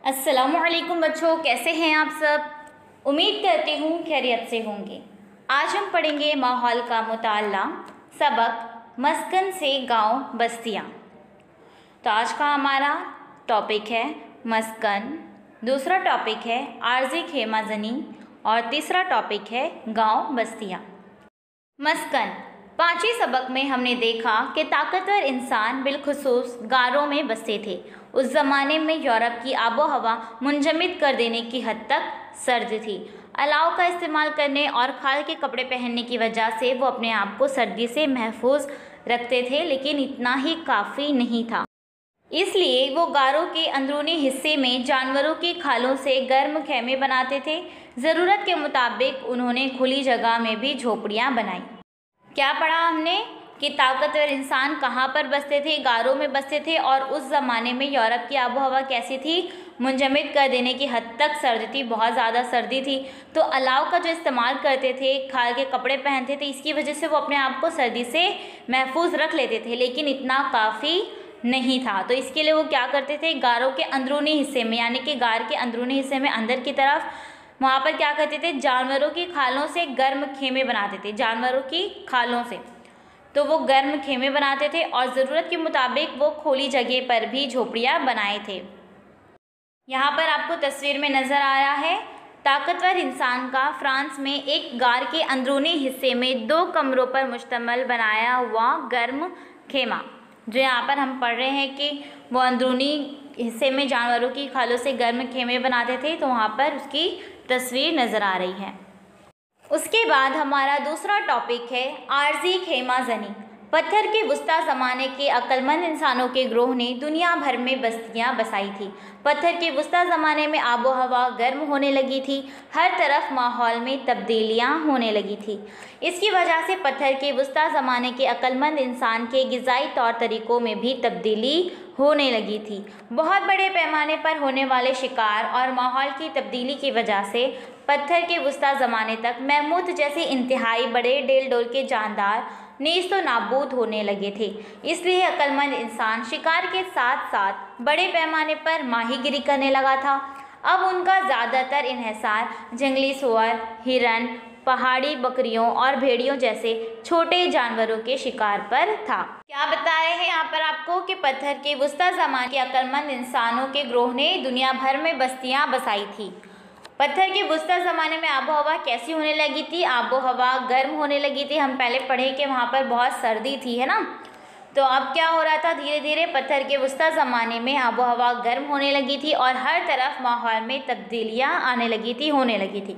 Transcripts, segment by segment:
अस्सलामुअलैकुम बच्चों, कैसे हैं आप सब। उम्मीद करती हूँ खैरियत से होंगे। आज हम पढ़ेंगे माहौल का मुताला, सबक मस्कन से गांव बस्तियाँ। तो आज का हमारा टॉपिक है मस्कन, दूसरा टॉपिक है आर्जी खेमा जनी और तीसरा टॉपिक है गांव बस्तियाँ। मस्कन। पांचवें सबक में हमने देखा कि ताकतवर इंसान बिलखुसूस गारों में बसते थे। उस ज़माने में यूरोप की आबो हवा मुंजमद कर देने की हद तक सर्द थी। अलाव का इस्तेमाल करने और खाल के कपड़े पहनने की वजह से वो अपने आप को सर्दी से महफूज रखते थे, लेकिन इतना ही काफ़ी नहीं था। इसलिए वो गारों के अंदरूनी हिस्से में जानवरों की खालों से गर्म खेमे बनाते थे। ज़रूरत के मुताबिक उन्होंने खुली जगह में भी झोपड़ियाँ बनाई। क्या पढ़ा हमने कि ताकतवर इंसान कहाँ पर बसते थे, गारों में बसते थे, और उस ज़माने में यूरोप की आबो हवा कैसी थी, मुंजमद कर देने की हद तक सर्दी थी, बहुत ज़्यादा सर्दी थी। तो अलाव का जो इस्तेमाल करते थे, खाल के कपड़े पहनते थे, इसकी वजह से वो अपने आप को सर्दी से महफूज रख लेते थे, लेकिन इतना काफ़ी नहीं था। तो इसके लिए वो क्या करते थे, गारों के अंदरूनी हिस्से में, यानी कि गार के अंदरूनी हिस्से में अंदर की तरफ, वहाँ पर क्या करते थे, जानवरों की खालों से गर्म खेमे बनाते थे। जानवरों की खालों से तो वो गर्म खेमे बनाते थे और ज़रूरत के मुताबिक वो खुली जगह पर भी झोपड़ियाँ बनाए थे। यहाँ पर आपको तस्वीर में नज़र आ रहा है ताकतवर इंसान का फ्रांस में एक गार के अंदरूनी हिस्से में 2 कमरों पर मुश्तमिल बनाया हुआ गर्म खेमा। जो यहाँ पर हम पढ़ रहे हैं कि वो अंदरूनी हिस्से में जानवरों की खालों से गर्म खेमे बनाते थे, तो वहाँ पर उसकी तस्वीर नज़र आ रही है। उसके बाद हमारा दूसरा टॉपिक है आर्जी खेमा जनी। पत्थर के वुस्ता ज़माने के अक्लमंद इंसानों के ग्रोह ने दुनिया भर में बस्तियां बसाई थी। पत्थर के वुस्ता ज़माने में आबो हवा गर्म होने लगी थी, हर तरफ माहौल में तब्दीलियां होने लगी थी। इसकी वजह से पत्थर के वुस्ता ज़माने के अक्लमंद इंसान के ग़िज़ाई तौर तरीक़ों में भी तब्दीली होने लगी थी। बहुत बड़े पैमाने पर होने वाले शिकार और माहौल की तब्दीली की वजह से पत्थर के वुस्ता ज़माने तक मैमूथ जैसे इंतहाई बड़े डेल डोल के जानदार नीस्तो नाबूद होने लगे थे। इसलिए अक्लमंद इंसान शिकार के साथ साथ बड़े पैमाने पर माहीगिरी करने लगा था। अब उनका ज़्यादातर इन्हिसार जंगली सूअर, हिरन, पहाड़ी बकरियों और भेड़ियों जैसे छोटे जानवरों के शिकार पर था। क्या बता रहे हैं यहाँ पर आपको कि पत्थर के वुस्ता ज़माने के अक्लमंद इंसानों के ग्रोह ने दुनिया भर में बस्तियाँ बसाई थी। पत्थर के वुस्ता ज़माने में आबो हवा कैसी होने लगी थी, आबो हवा गर्म होने लगी थी। हम पहले पढ़े कि वहाँ पर बहुत सर्दी थी, है ना। तो अब क्या हो रहा था, धीरे धीरे पत्थर के वुस्ता ज़माने में आबो हवा गर्म होने लगी थी और हर तरफ माहौल में तब्दीलियाँ आने लगी थी, होने लगी थी।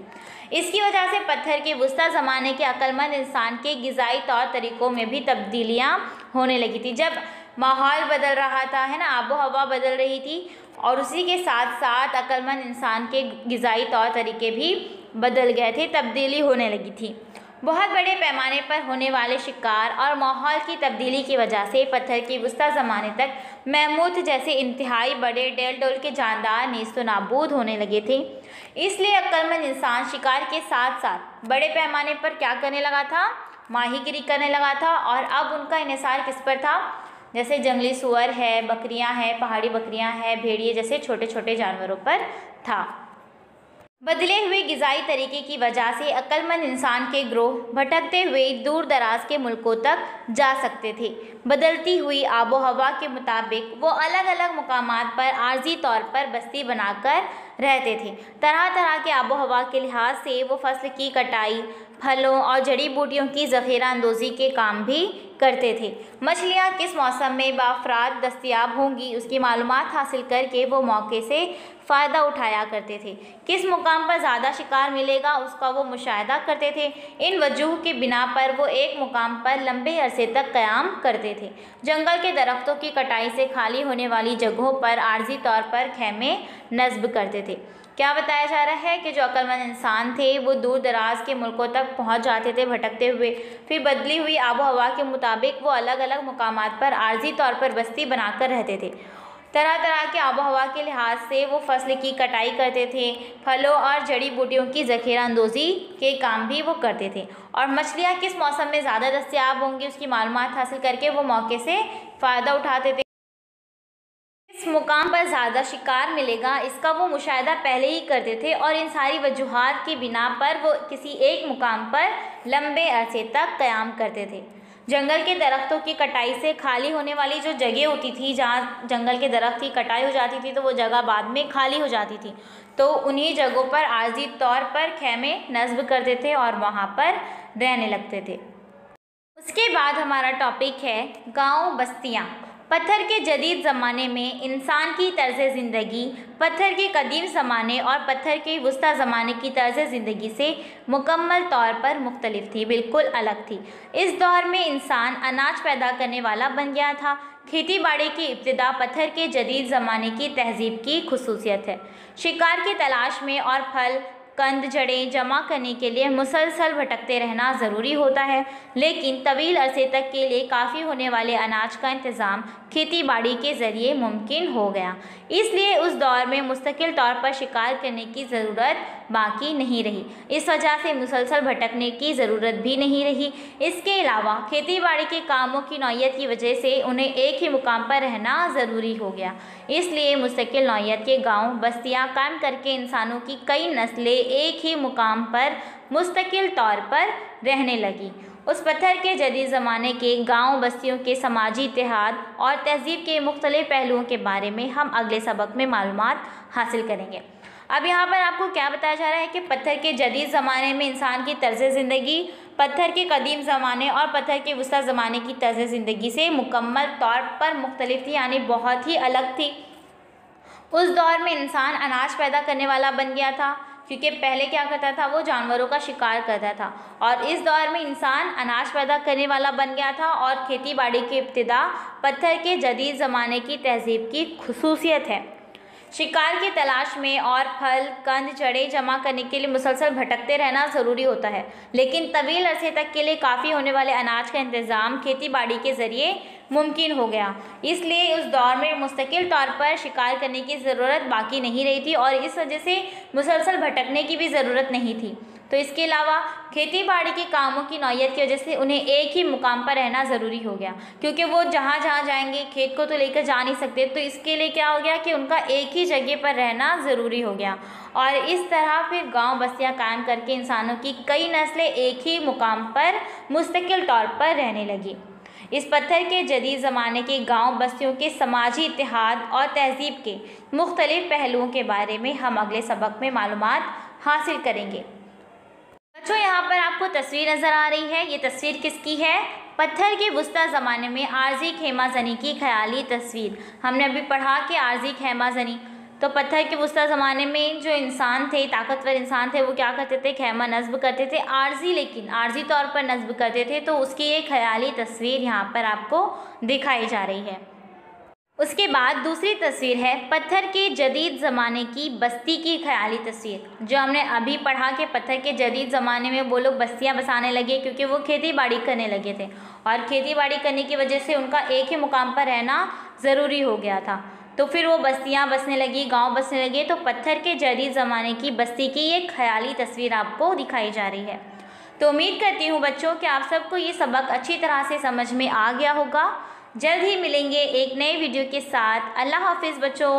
इसकी वजह से पत्थर के वुस्ता ज़माने के अक्लमंद इंसान के ग़िज़ाई तौर तरीक़ों में भी तब्दीलियाँ होने लगी थी। जब माहौल बदल रहा था, है ना, आबो हवा बदल रही थी, और उसी के साथ साथ अक्लमंद इंसान के ग़िज़ाई तौर तरीके भी बदल गए थे, तब्दीली होने लगी थी। बहुत बड़े पैमाने पर होने वाले शिकार और माहौल की तब्दीली की वजह से पत्थर के वुस्ता ज़माने तक मैमूथ जैसे इंतहाई बड़े डेल डोल के जानदार नीस्तो नाबूद होने लगे थे। इसलिए अक्लमंद इंसान शिकार के साथ साथ बड़े पैमाने पर क्या करने लगा था, माहीगिरी करने लगा था। और अब उनका इन्हिसार किस पर था, जैसे जंगली सूअर है, बकरियां हैं, पहाड़ी बकरियां हैं, भेड़िए जैसे छोटे छोटे जानवरों पर था। बदले हुए ग़िज़ाई तरीके की वजह से अक्लमंद इंसान के ग्रोह भटकते हुए दूर दराज के मुल्कों तक जा सकते थे। बदलती हुई आबो हवा के मुताबिक वो अलग अलग मुकामात पर आर्जी तौर पर बस्ती बनाकर रहते थे। तरह तरह के आबो हवा के लिहाज से वो फसल की कटाई, फलों और जड़ी बूटियों की ज़ख़ीरा अंदोज़ी के काम भी करते थे। मछलियाँ किस मौसम में बाफ़रात दस्तयाब होंगी, उसकी मालूमात हासिल करके वो मौके से फ़ायदा उठाया करते थे। किस मुकाम पर ज़्यादा शिकार मिलेगा, उसका वो मुशाहिदा करते थे। इन वजूह के बिना पर वो एक मुकाम पर लंबे अरसे तक क़याम करते थे। जंगल के दरख्तों की कटाई से खाली होने वाली जगहों पर आर्जी तौर पर खेमे नस्ब करते थे। क्या बताया जा रहा है कि जो अक्लमंद इंसान थे वो दूर दराज के मुल्कों तक पहुंच जाते थे भटकते हुए। फिर बदली हुई आबो हवा के मुताबिक वो अलग अलग मुकामात पर आर्जी तौर पर बस्ती बनाकर रहते थे। तरह तरह के आबो हवा के लिहाज से वो फसल की कटाई करते थे, फलों और जड़ी बूटियों की ज़ख़ीरा अंदोज़ी के काम भी वो करते थे। और मछलियाँ किस मौसम में ज़्यादा दस्तयाब होंगी, उसकी मालूमात हासिल करके वो मौके से फ़ायदा उठाते थे। किस मुकाम पर ज़्यादा शिकार मिलेगा इसका वो मुशाहिदा पहले ही करते थे और इन सारी वजूहात की बिना पर वो किसी एक मुकाम पर लंबे अरसे तक क़याम करते थे। जंगल के दरख्तों की कटाई से खाली होने वाली जो जगह होती थी, जहाँ जंगल के दरख्त की कटाई हो जाती थी तो वो जगह बाद में खाली हो जाती थी, तो उन्हीं जगहों पर आर्जी तौर पर खेमे नस्ब करते थे और वहाँ पर रहने लगते थे। उसके बाद हमारा टॉपिक है गांव बस्तियाँ। पत्थर के जदीद ज़माने में इंसान की तर्ज़ ज़िंदगी पत्थर के कदीम ज़माने और पत्थर के वस्ता ज़माने की तर्ज़ ज़िंदगी से मुकम्मल तौर पर मुख्तलिफ थी, बिल्कुल अलग थी। इस दौर में इंसान अनाज पैदा करने वाला बन गया था। खेती बाड़ी की इब्तिदा पत्थर के जदीद ज़माने की तहज़ीब की खुसूसियत है। शिकार की तलाश में और फल कंद जड़ें जमा करने के लिए मुसलसल भटकते रहना ज़रूरी होता है, लेकिन तवील अरसे तक के लिए काफ़ी होने वाले अनाज का इंतज़ाम खेती बाड़ी के ज़रिए मुमकिन हो गया। इसलिए उस दौर में मुस्तकिल तौर पर शिकार करने की ज़रूरत बाकी नहीं रही। इस वजह से मुसलसल भटकने की ज़रूरत भी नहीं रही। इसके अलावा खेती बाड़ी के कामों की नौइयत की वजह से उन्हें एक ही मुकाम पर रहना ज़रूरी हो गया। इसलिए मुस्तकिल नौइयत के गाँव बस्तियाँ कायम करके इंसानों की कई नस्लें एक ही मुकाम पर मुस्तकिल तौर पर रहने लगी। उस पत्थर के जदीद ज़माने के गांव बस्तियों के समाजी इत्तेहाद और तहज़ीब के मुख्तलिफ़ पहलुओं के बारे में हम अगले सबक में मालूमात हासिल करेंगे। अब यहाँ पर आपको क्या बताया जा रहा है कि पत्थर के जदीद ज़माने में इंसान की तर्ज़ ज़िंदगी पत्थर के कदीम ज़माने और पत्थर के वस्ता ज़माने की तर्ज़ ज़िंदगी से मुकम्मल तौर पर मुख्तलिफ थी, यानी बहुत ही अलग थी। उस दौर में इंसान अनाज पैदा करने वाला बन गया था, क्योंकि पहले क्या करता था, वो जानवरों का शिकार करता था, और इस दौर में इंसान अनाज पैदा करने वाला बन गया था और खेती बाड़ी की इब्तिदा पत्थर के जदीद ज़माने की तहज़ीब की खुसूसियत है। शिकार की तलाश में और फल कंद जड़ें जमा करने के लिए मुसलसल भटकते रहना ज़रूरी होता है, लेकिन तवील अरसे तक के लिए काफ़ी होने वाले अनाज का इंतज़ाम खेती बाड़ी के ज़रिए मुमकिन हो गया। इसलिए उस दौर में मुस्तकिल तौर पर शिकार करने की ज़रूरत बाकी नहीं रही थी और इस वजह से मुसलसल भटकने की भी ज़रूरत नहीं थी। तो इसके अलावा खेती बाड़ी के कामों की नौइयत की वजह से उन्हें एक ही मुकाम पर रहना ज़रूरी हो गया, क्योंकि वो जहाँ जहाँ जाएंगे खेत को तो लेकर जा नहीं सकते, तो इसके लिए क्या हो गया कि उनका एक ही जगह पर रहना ज़रूरी हो गया। और इस तरह फिर गांव बस्तियाँ कायम करके इंसानों की कई नस्लें एक ही मुकाम पर मुस्तकिल तौर पर रहने लगी। इस पत्थर के जदीद ज़माने के गांव बस्तियों के समाजी इत्तेहाद और तहज़ीब के मुख्तलिफ़ पहलुओं के बारे में हम अगले सबक में मालूमात हासिल करेंगे। बच्चों, यहाँ पर आपको तस्वीर नज़र आ रही है। ये तस्वीर किसकी है? पत्थर के वस्ता ज़माने में आर्जी खेमा ज़नी की ख्याली तस्वीर। हमने अभी पढ़ा कि आर्जी खेमा ज़नी, तो पत्थर के वस्ता ज़माने में जो इंसान थे, ताकतवर इंसान थे, वो क्या करते थे? खेमा नस्ब करते थे, लेकिन आर्जी तौर पर नस्ब करते थे। तो उसकी एक ख्याली तस्वीर यहाँ पर आपको दिखाई जा रही है। उसके बाद दूसरी तस्वीर है पत्थर के जदीद ज़माने की बस्ती की ख्याली तस्वीर। जो हमने अभी पढ़ा कि पत्थर के जदीद ज़माने में वो लोग बस्तियां बसाने लगे, क्योंकि वो खेती बाड़ी करने लगे थे और खेती बाड़ी करने की वजह से उनका एक ही मुकाम पर रहना ज़रूरी हो गया था। तो फिर वो बस्तियां बसने लगी, गांव बसने लगे। तो पत्थर के जदीद ज़माने की बस्ती की एक ख्याली तस्वीर आपको दिखाई जा रही है। तो उम्मीद करती हूँ बच्चों कि आप सबको ये सबक अच्छी तरह से समझ में आ गया होगा। जल्द ही मिलेंगे एक नए वीडियो के साथ। अल्लाह हाफिज़ बच्चों।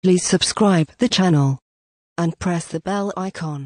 Please subscribe the channel and press the bell icon.